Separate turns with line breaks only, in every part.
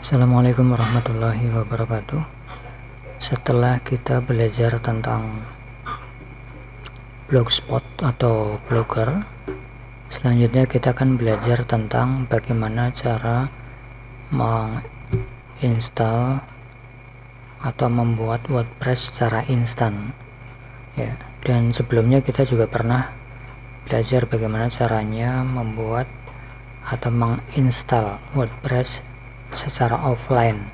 Assalamualaikum warahmatullahi wabarakatuh. Setelah kita belajar tentang blogspot atau blogger, selanjutnya kita akan belajar tentang bagaimana cara menginstal atau membuat WordPress secara instan ya. Dan sebelumnya kita juga pernah belajar bagaimana caranya membuat atau menginstal WordPress secara offline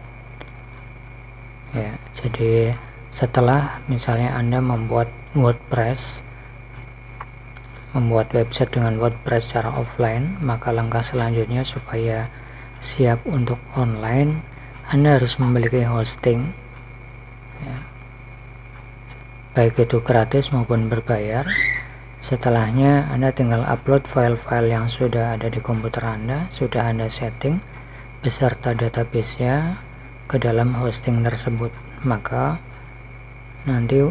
ya. Jadi setelah misalnya Anda membuat website dengan WordPress secara offline, maka langkah selanjutnya supaya siap untuk online, Anda harus memiliki hosting ya, baik itu gratis maupun berbayar. Setelahnya Anda tinggal upload file-file yang sudah ada di komputer Anda, sudah Anda setting beserta database-nya ke dalam hosting tersebut. Maka nanti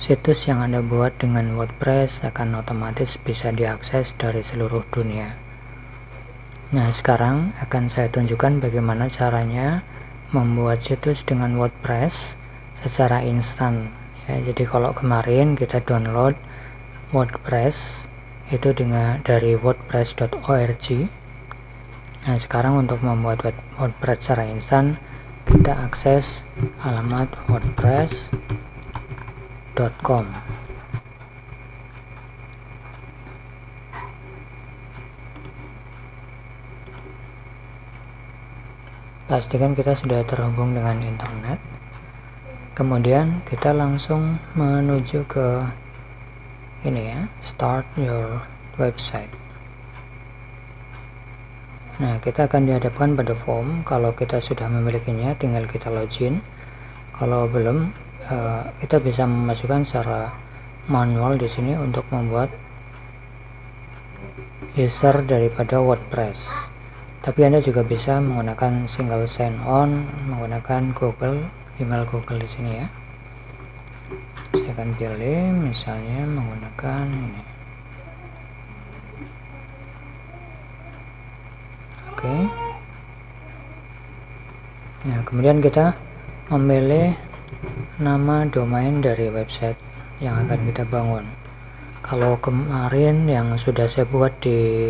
situs yang Anda buat dengan WordPress akan otomatis bisa diakses dari seluruh dunia. Nah, sekarang akan saya tunjukkan bagaimana caranya membuat situs dengan WordPress secara instan ya. Jadi kalau kemarin kita download WordPress itu dari wordpress.org. Nah, sekarang untuk membuat WordPress secara instan, kita akses alamat wordpress.com. Pastikan kita sudah terhubung dengan internet. Kemudian kita langsung menuju ke ini ya, start your website. Nah, kita akan dihadapkan pada form. Kalau kita sudah memilikinya, tinggal kita login. Kalau belum, kita bisa memasukkan secara manual di sini untuk membuat user daripada WordPress. Tapi Anda juga bisa menggunakan single sign on, menggunakan email Google di sini ya. Saya akan pilih misalnya menggunakan ini. Oke. Nah, kemudian kita memilih nama domain dari website yang akan kita bangun. Kalau kemarin yang sudah saya buat di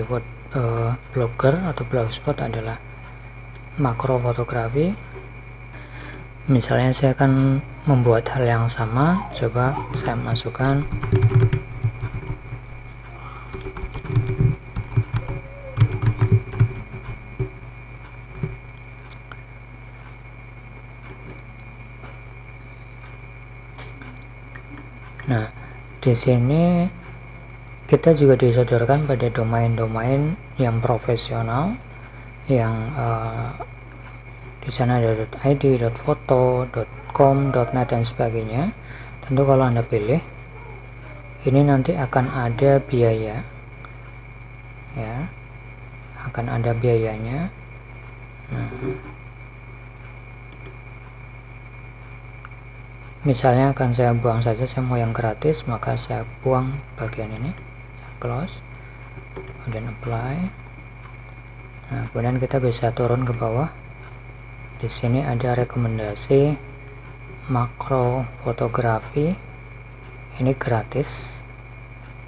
blogger atau blogspot adalah makro fotografi. Misalnya saya akan membuat hal yang sama. Coba saya masukkan Nah, di sini kita juga disodorkan pada domain-domain yang profesional, yang di sana ada .id, .foto, .com, .net dan sebagainya. Tentu kalau Anda pilih, ini nanti akan ada biaya, ya, akan ada biayanya. Nah, misalnya akan saya buang saja, saya mau yang gratis, maka saya buang bagian ini, saya close, kemudian apply. Nah, kemudian kita bisa turun ke bawah. Di sini ada rekomendasi makro fotografi, ini gratis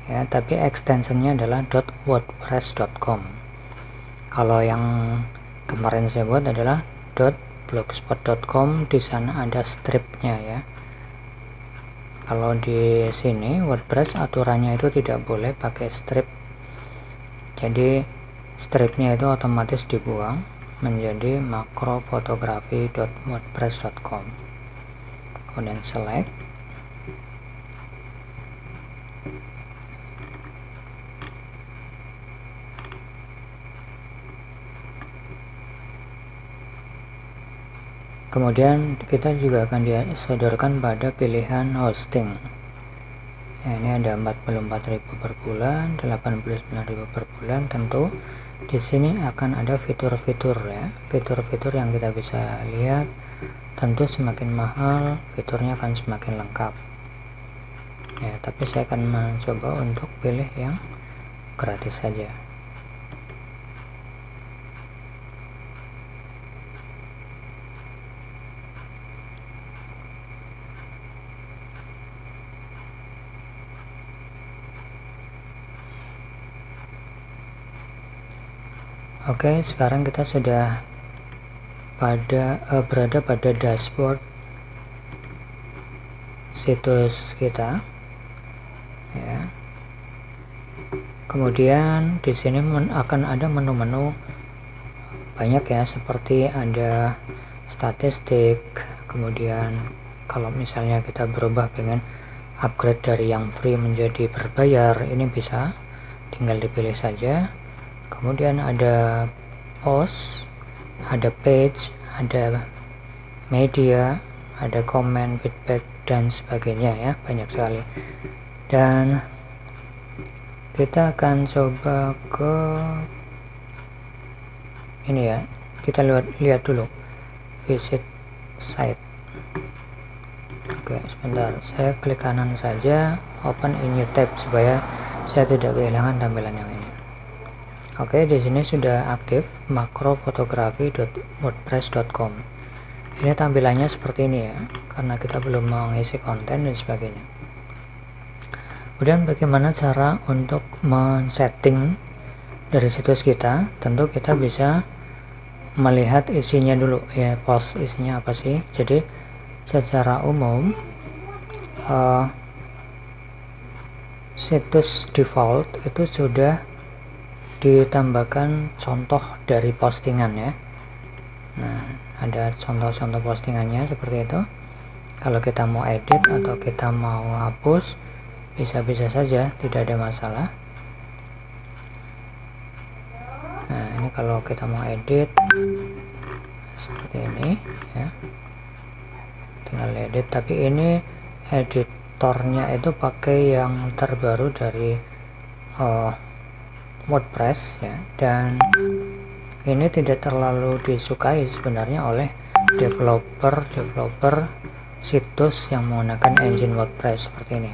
ya, tapi extensionnya adalah .wordpress.com. Kalau yang kemarin saya buat adalah .blogspot.com, di sana ada stripnya ya. Kalau di sini WordPress aturannya itu tidak boleh pakai strip, jadi stripnya itu otomatis dibuang menjadi makrofotografi.wordpress.com. Kemudian select, kemudian kita juga akan disodorkan pada pilihan hosting ya. Ini ada 44.000 per bulan, 89.000 per bulan. Tentu di sini akan ada fitur-fitur ya, fitur-fitur yang kita bisa lihat. Tentu semakin mahal fiturnya akan semakin lengkap ya, tapi saya akan mencoba untuk pilih yang gratis saja. Oke, sekarang kita sudah berada pada dashboard situs kita ya. Kemudian di sini akan ada menu-menu banyak ya, seperti ada statistik. Kemudian kalau misalnya kita berubah pengen upgrade dari yang free menjadi berbayar, ini bisa tinggal dipilih saja. Kemudian ada post, ada page, ada media, ada comment, feedback, dan sebagainya ya, banyak sekali. Dan kita akan coba ke ini ya, kita lihat dulu visit site. Oke, sebentar, saya klik kanan saja, open in new tab supaya saya tidak kehilangan tampilan yang ini. Oke, di sini sudah aktif makrofotografi.wordpress.com. Ini tampilannya seperti ini ya, karena kita belum mengisi konten dan sebagainya. Kemudian bagaimana cara untuk men-setting dari situs kita? Tentu kita bisa melihat isinya dulu ya, post isinya apa sih. Jadi secara umum situs default itu sudah ditambahkan contoh dari postingan ya. Nah, ada contoh-contoh postingannya seperti itu. Kalau kita mau edit atau kita mau hapus, bisa-bisa saja, tidak ada masalah. Nah, ini kalau kita mau edit seperti ini ya, tinggal edit. Tapi ini editornya itu pakai yang terbaru dari WordPress ya, dan ini tidak terlalu disukai sebenarnya oleh developer situs yang menggunakan engine WordPress seperti ini.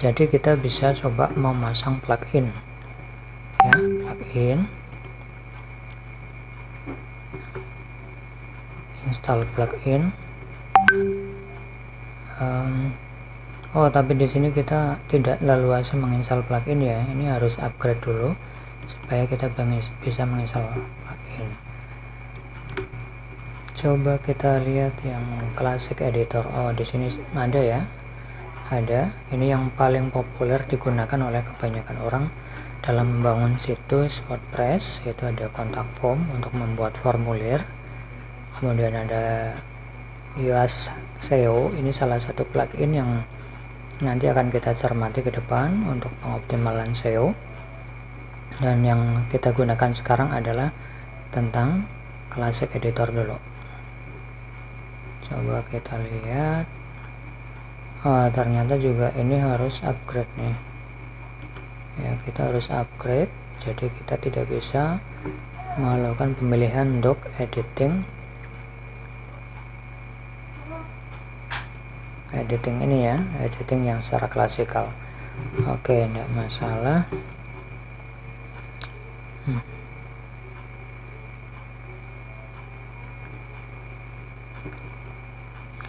Jadi kita bisa coba memasang plugin ya, plugin, install plugin. Tapi di sini kita tidak leluasa menginstal plugin ya, ini harus upgrade dulu supaya kita bisa menginstal plugin. Coba kita lihat yang classic editor. Di sini ada ya, ada. Ini yang paling populer digunakan oleh kebanyakan orang dalam membangun situs WordPress, yaitu ada contact form untuk membuat formulir. Kemudian ada Yoast SEO, ini salah satu plugin yang nanti akan kita cermati ke depan untuk pengoptimalan SEO. Dan yang kita gunakan sekarang adalah tentang classic editor dulu. Coba kita lihat. Ternyata juga ini harus upgrade nih ya, kita harus upgrade. Jadi kita tidak bisa melakukan pemilihan untuk editing ini ya, editing yang secara klasikal. Oke, enggak masalah.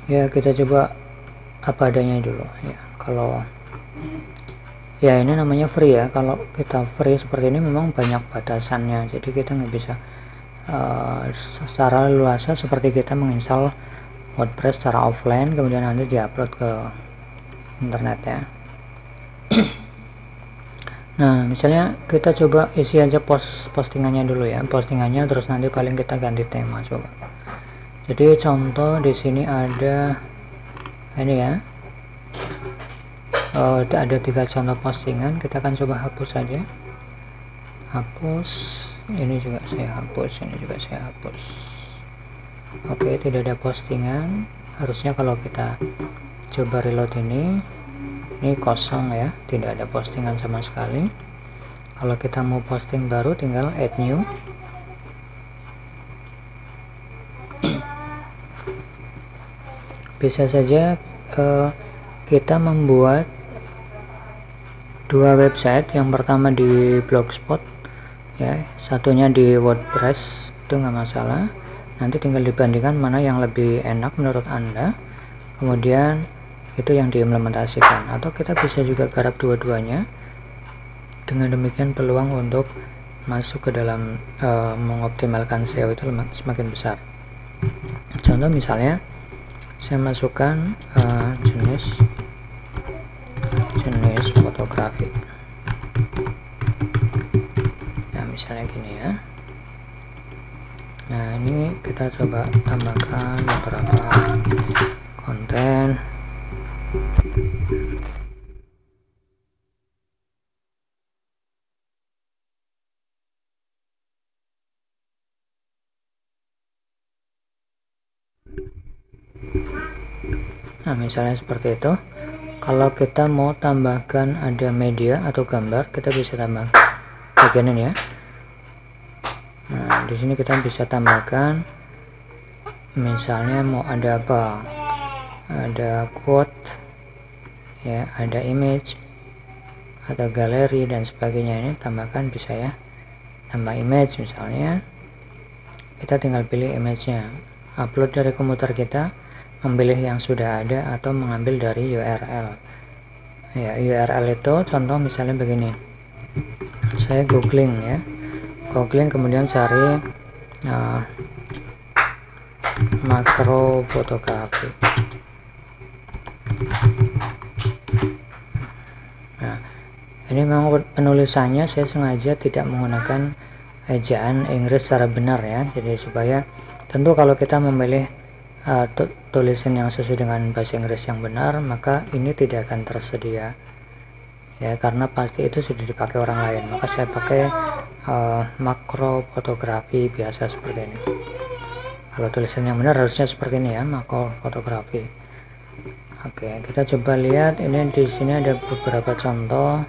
Ya, kita coba apa adanya dulu ya. Kalau ya ini namanya free ya, kalau kita free seperti ini memang banyak batasannya, jadi kita nggak bisa secara luasa seperti kita menginstal WordPress secara offline kemudian nanti diupload ke internet ya. Nah, misalnya kita coba isi aja postingannya dulu ya, postingannya, terus nanti paling kita ganti tema coba. Jadi contoh di sini ada ini ya, ada 3 contoh postingan. Kita akan coba hapus saja, hapus. Ini juga saya hapus, ini juga saya hapus. Oke, tidak ada postingan. Harusnya kalau kita coba reload ini kosong ya, tidak ada postingan sama sekali. Kalau kita mau posting baru tinggal add new. Bisa saja kita membuat 2 website, yang pertama di Blogspot ya, satunya di WordPress, itu nggak masalah. Nanti tinggal dibandingkan mana yang lebih enak menurut Anda, kemudian itu yang diimplementasikan. Atau kita bisa juga garap dua-duanya. Dengan demikian peluang untuk masuk ke dalam mengoptimalkan SEO itu semakin besar. Contoh misalnya saya masukkan jenis fotografi. Nah misalnya gini ya. Nah ini kita coba tambahkan beberapa konten. Nah misalnya seperti itu. Kalau kita mau tambahkan ada media atau gambar, kita bisa tambahkan bagian ini ya. Nah di sini kita bisa tambahkan, misalnya mau ada apa, ada quote ya, ada image, ada galeri dan sebagainya. Ini tambahkan bisa ya, tambah image misalnya. Kita tinggal pilih image-nya, upload dari komputer kita, memilih yang sudah ada atau mengambil dari URL ya. URL itu contoh misalnya begini, saya googling ya, kemudian cari makro fotografi. Nah ini memang penulisannya saya sengaja tidak menggunakan ejaan Inggris secara benar ya, jadi supaya tentu kalau kita memilih tulisan yang sesuai dengan bahasa Inggris yang benar, maka ini tidak akan tersedia ya, karena pasti itu sudah dipakai orang lain. Maka saya pakai makro fotografi biasa seperti ini. Kalau tulisan yang benar harusnya seperti ini ya, makro fotografi. Oke, kita coba lihat ini. Di sini ada beberapa contoh.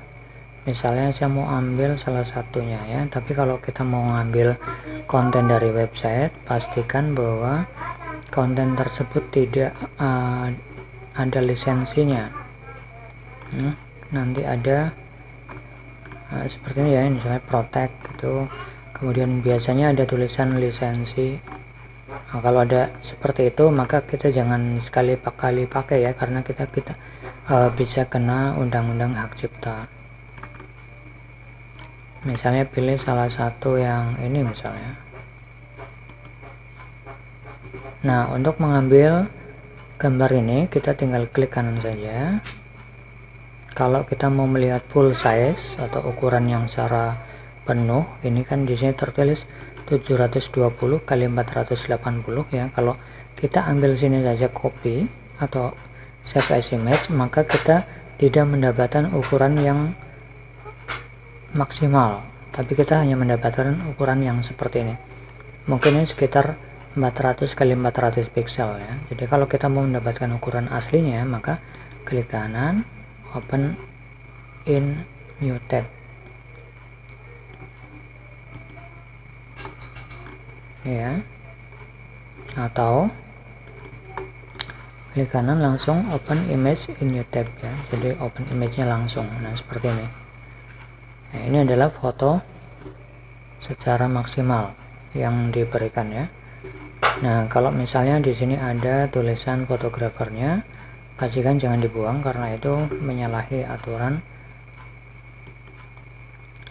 Misalnya saya mau ambil salah satunya ya, tapi kalau kita mau ngambil konten dari website, pastikan bahwa konten tersebut tidak ada lisensinya. Nanti ada seperti ini ya, misalnya protect gitu, kemudian biasanya ada tulisan lisensi. Nah, kalau ada seperti itu maka kita jangan sekali-kali pakai ya, karena kita bisa kena undang-undang hak cipta. Misalnya pilih salah satu yang ini misalnya. Nah untuk mengambil gambar ini kita tinggal klik kanan saja. Kalau kita mau melihat full size atau ukuran yang secara penuh, ini kan di sini tertulis 720 kali 480 ya. Kalau kita ambil sini saja copy atau save as image, maka kita tidak mendapatkan ukuran yang maksimal, tapi kita hanya mendapatkan ukuran yang seperti ini. Mungkin ini sekitar 400 kali 400 pixel ya. Jadi kalau kita mau mendapatkan ukuran aslinya, maka klik kanan, open in new tab ya, atau klik kanan langsung open image in new tab ya. Jadi open image-nya langsung. Nah seperti ini. Nah, ini adalah foto secara maksimal yang diberikan ya. Nah, kalau misalnya di sini ada tulisan fotografernya, pastikan jangan dibuang karena itu menyalahi aturan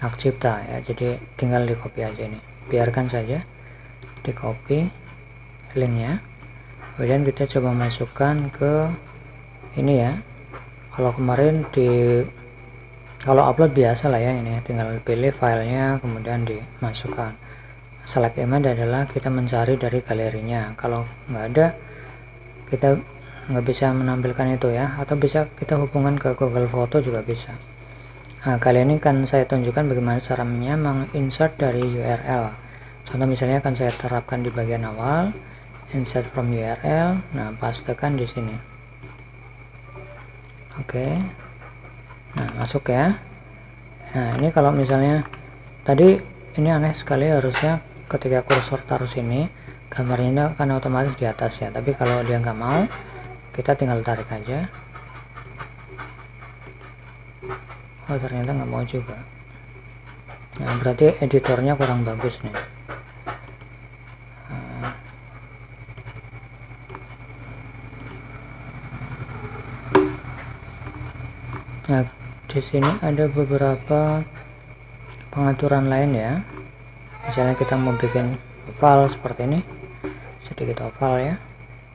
hak cipta ya. Jadi tinggal di copy aja ini. Biarkan saja di copy linknya. Kemudian kita coba masukkan ke ini ya. Kalau kemarin kalau upload biasa lah ya, ini tinggal pilih filenya kemudian dimasukkan. Select image adalah kita mencari dari galerinya. Kalau nggak ada, kita nggak bisa menampilkan itu ya, atau bisa kita hubungkan ke Google Foto juga bisa. Nah kali ini kan saya tunjukkan bagaimana caranya menginsert dari URL. Contoh misalnya akan saya terapkan di bagian awal, insert from URL. Nah pastekan di sini. Oke. Nah masuk ya. Nah ini kalau misalnya tadi ini aneh sekali, harusnya ketika kursor taruh sini gambarnya akan otomatis di atas ya, tapi kalau dia nggak mau, kita tinggal tarik aja. Oh ternyata nggak mau juga. Nah berarti editornya kurang bagus nih. Nah di sini ada beberapa pengaturan lain ya. Misalnya kita mau bikin oval seperti ini, sedikit oval ya,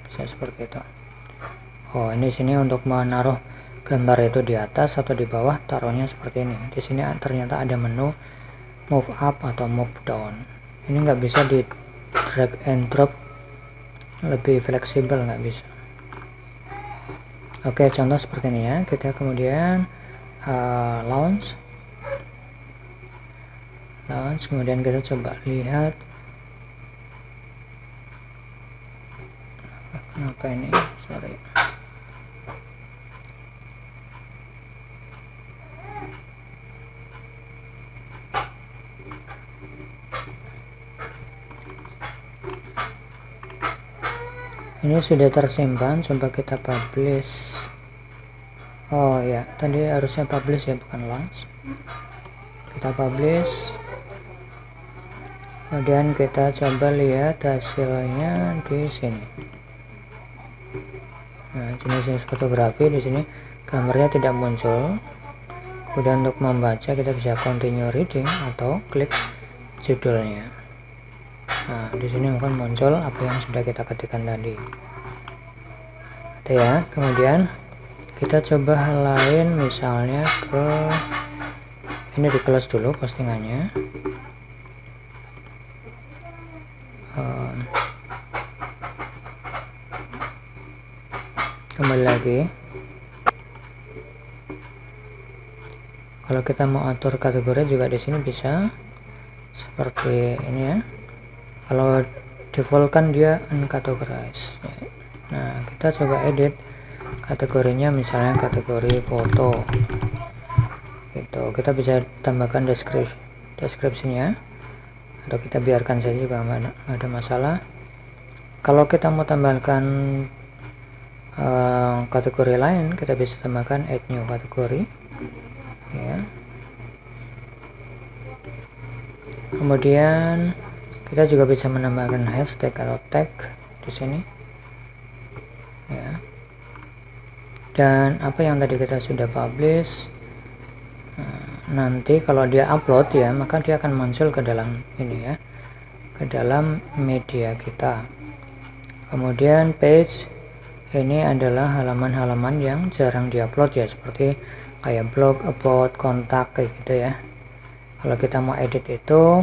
bisa seperti itu. Oh, ini sini untuk menaruh gambar itu di atas atau di bawah, taruhnya seperti ini. Di sini ternyata ada menu move up atau move down. Ini nggak bisa di drag and drop lebih fleksibel, nggak bisa. Oke, contoh seperti ini ya. Kita kemudian launch, kemudian kita coba lihat kenapa ini, sorry. Ini sudah tersimpan, coba kita publish. Oh ya, tadi harusnya publish ya, bukan launch. Kita publish, kemudian kita coba lihat hasilnya di sini. Nah, jenis fotografi di sini gambarnya tidak muncul. Kemudian untuk membaca kita bisa continue reading atau klik judulnya. Nah, di sini akan muncul apa yang sudah kita ketikkan tadi. Itu ya. Kemudian kita coba hal lain, misalnya ke ini, di close dulu postingannya. Kembali lagi. Kalau kita mau atur kategori juga di sini bisa seperti ini ya. Kalau default kan dia uncategorized. Nah, kita coba edit kategorinya, misalnya kategori foto. Gitu. Kita bisa tambahkan deskripsinya, atau kita biarkan saja juga nggak ada masalah. Kalau kita mau tambahkan kategori lain, kita bisa tambahkan add new kategori ya. Kemudian kita juga bisa menambahkan hashtag atau tag di sini ya. Dan apa yang tadi kita sudah publish, nanti kalau dia upload ya, maka dia akan muncul ke dalam ini ya, ke dalam media kita. Kemudian page ini adalah halaman-halaman yang jarang diupload ya, seperti kayak blog, about, kontak, kayak gitu ya. Kalau kita mau edit itu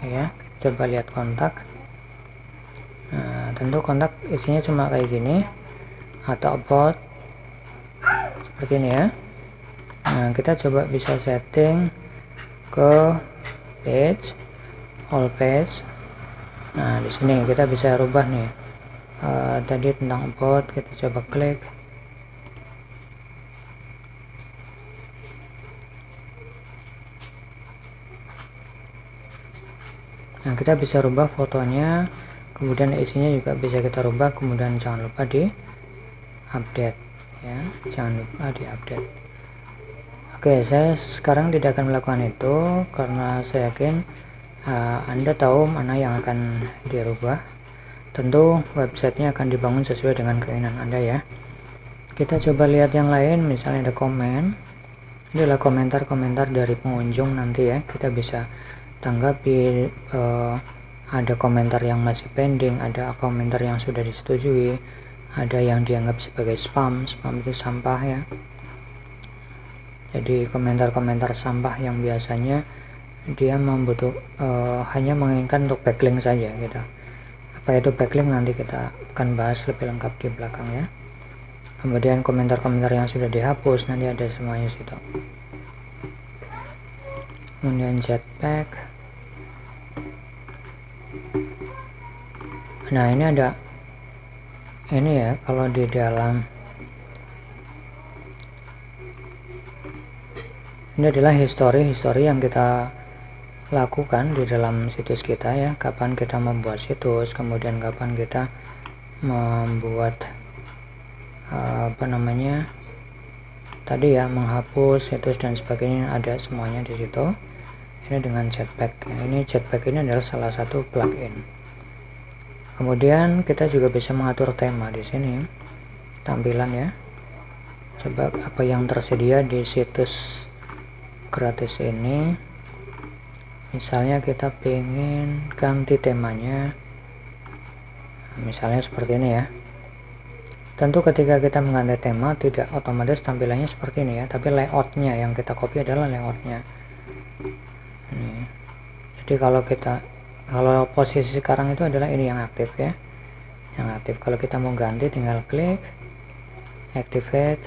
ya, coba lihat kontak. Nah, tentu kontak isinya cuma kayak gini, atau about seperti ini ya. Nah, kita coba bisa setting ke page, all page. Nah, di sini kita bisa rubah nih. Tadi tentang about, kita coba klik. Nah, kita bisa rubah fotonya, kemudian isinya juga bisa kita rubah, kemudian jangan lupa di update ya, jangan lupa di update. Oke, saya sekarang tidak akan melakukan itu karena saya yakin Anda tahu mana yang akan dirubah. Tentu websitenya akan dibangun sesuai dengan keinginan Anda ya. Kita coba lihat yang lain, misalnya ada komen. Ini adalah komentar-komentar dari pengunjung nanti ya, kita bisa tanggapi. Ada komentar yang masih pending, ada komentar yang sudah disetujui, ada yang dianggap sebagai spam itu sampah ya. Jadi komentar-komentar sampah yang biasanya dia hanya menginginkan untuk backlink saja gitu. Apa itu backlink, nanti kita akan bahas lebih lengkap di belakang ya. Kemudian komentar-komentar yang sudah dihapus, nanti ada semuanya situ. Kemudian jetpack. Nah, ini ada ini ya, kalau di dalam ini adalah history yang kita lakukan di dalam situs kita ya, kapan kita membuat situs, kemudian kapan kita membuat tadi ya, menghapus situs dan sebagainya, ada semuanya di situ. Ini dengan jetpack. Ini jetpack ini adalah salah satu plugin. Kemudian kita juga bisa mengatur tema di sini, tampilan ya. Coba apa yang tersedia di situs gratis ini. Misalnya kita pengen ganti temanya, misalnya seperti ini ya. Tentu ketika kita mengganti tema tidak otomatis tampilannya seperti ini ya, tapi layoutnya yang kita copy adalah layoutnya ini. Jadi kalau posisi sekarang itu adalah ini yang aktif ya, yang aktif. Kalau kita mau ganti tinggal klik activate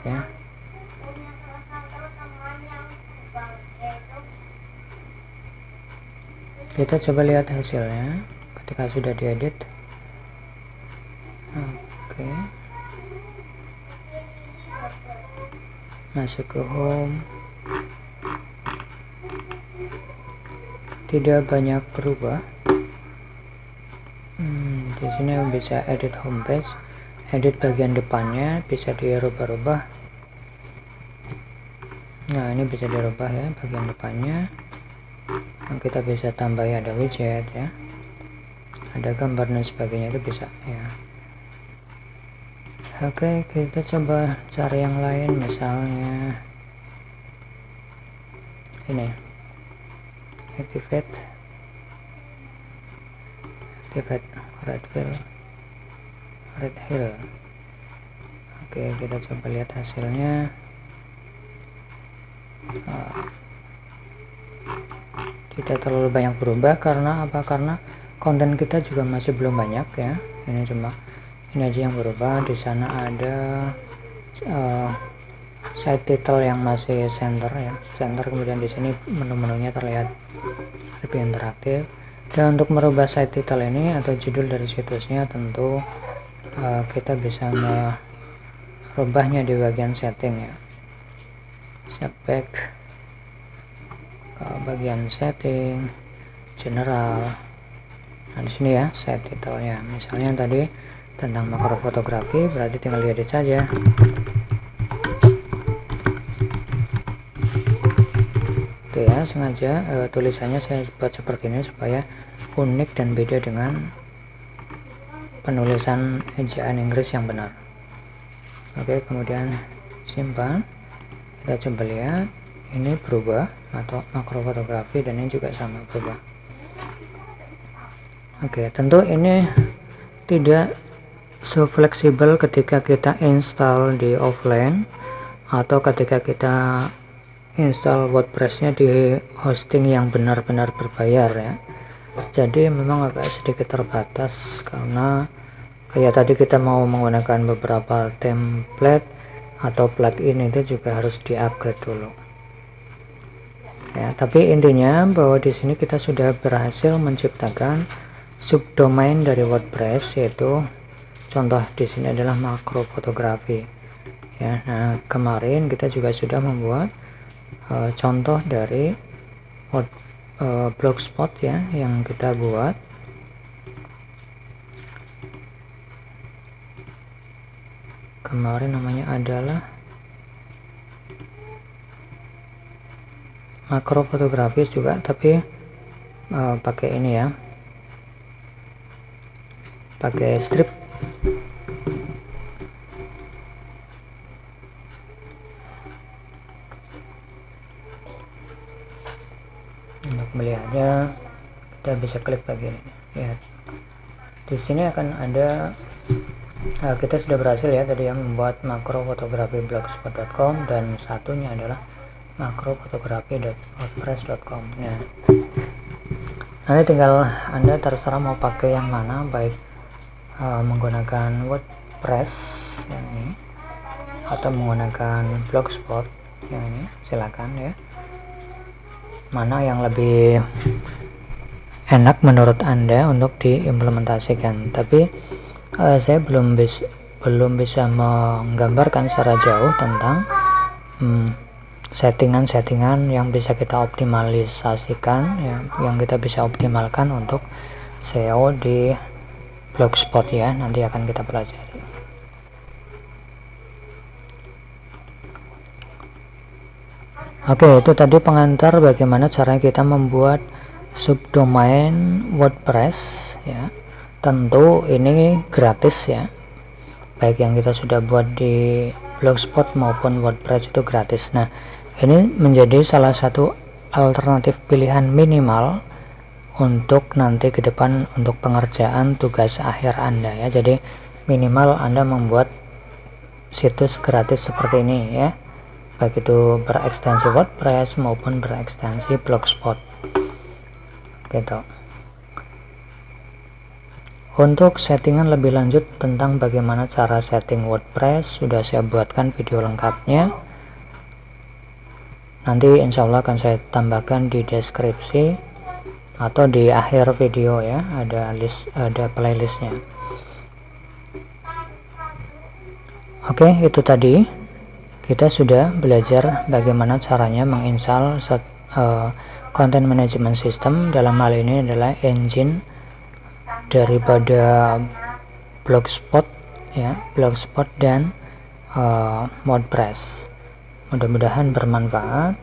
ya. Kita coba lihat hasilnya ketika sudah diedit. Oke, masuk ke home, tidak banyak berubah. Di sini bisa edit homepage, edit bagian depannya bisa dirubah-rubah. Nah, ini bisa dirubah ya bagian depannya. Kita bisa tambah ya, ada widget ya, ada gambar dan sebagainya, itu bisa ya. Oke, kita coba cari yang lain, misalnya ini activate red hill. Oke, kita coba lihat hasilnya. Tidak terlalu banyak berubah. Karena apa? Karena konten kita juga masih belum banyak ya. Ini cuma ini aja yang berubah. Di sana ada site title yang masih center ya, kemudian di sini menu-menunya terlihat lebih interaktif. Dan untuk merubah site title ini atau judul dari situsnya, tentu kita bisa merubahnya di bagian setting ya. Setback bagian setting general. Nah, di sini ya site title-nya. Misalnya tadi tentang makro fotografi, berarti tinggal diedit saja. Oke ya, sengaja tulisannya saya buat seperti ini supaya unik dan beda dengan penulisan ejaan Inggris yang benar. Oke, kemudian simpan. Kita coba lihat, ini berubah atau makro fotografi, dan ini juga sama berubah. Oke, tentu ini tidak so fleksibel ketika kita install di offline atau ketika kita install WordPress-nya di hosting yang benar-benar berbayar ya. Jadi memang agak sedikit terbatas, karena kayak tadi kita mau menggunakan beberapa template atau plugin itu juga harus di-upgrade dulu. Ya, tapi intinya bahwa di sini kita sudah berhasil menciptakan subdomain dari WordPress, yaitu contoh di sini adalah makro fotografi. Ya, nah kemarin kita juga sudah membuat contoh dari blogspot ya yang kita buat. Kemarin namanya adalah makro fotografis juga, tapi pakai ini ya, pakai strip. Untuk melihatnya kita bisa klik bagian ini ya. Di sini akan ada kita sudah berhasil ya tadi yang membuat makro fotografi blogspot.com, dan satunya adalah makro fotografi.wordpress.com. Nah, nanti tinggal Anda terserah mau pakai yang mana, baik menggunakan WordPress yang ini atau menggunakan blogspot yang ini, silakan ya. Mana yang lebih enak menurut Anda untuk diimplementasikan. Tapi saya belum bisa menggambarkan secara jauh tentang settingan-settingan yang bisa kita optimalisasikan ya, yang kita bisa optimalkan untuk SEO di blogspot ya. Nanti akan kita pelajari. Oke, itu tadi pengantar bagaimana caranya kita membuat subdomain WordPress ya. Tentu ini gratis ya, baik yang kita sudah buat di blogspot maupun WordPress itu gratis. Nah, ini menjadi salah satu alternatif pilihan minimal untuk nanti ke depan untuk pengerjaan tugas akhir Anda ya. Jadi minimal Anda membuat situs gratis seperti ini ya, baik itu berekstensi WordPress maupun berekstensi Blogspot gitu. Untuk settingan lebih lanjut tentang bagaimana cara setting WordPress sudah saya buatkan video lengkapnya, nanti insya Allah akan saya tambahkan di deskripsi atau di akhir video ya, ada playlistnya. Oke, itu tadi kita sudah belajar bagaimana caranya menginstal content management system. Dalam hal ini adalah engine daripada Blogspot ya, Blogspot dan WordPress. Mudah-mudahan bermanfaat.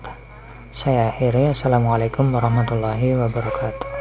Saya akhiri. Assalamualaikum warahmatullahi wabarakatuh.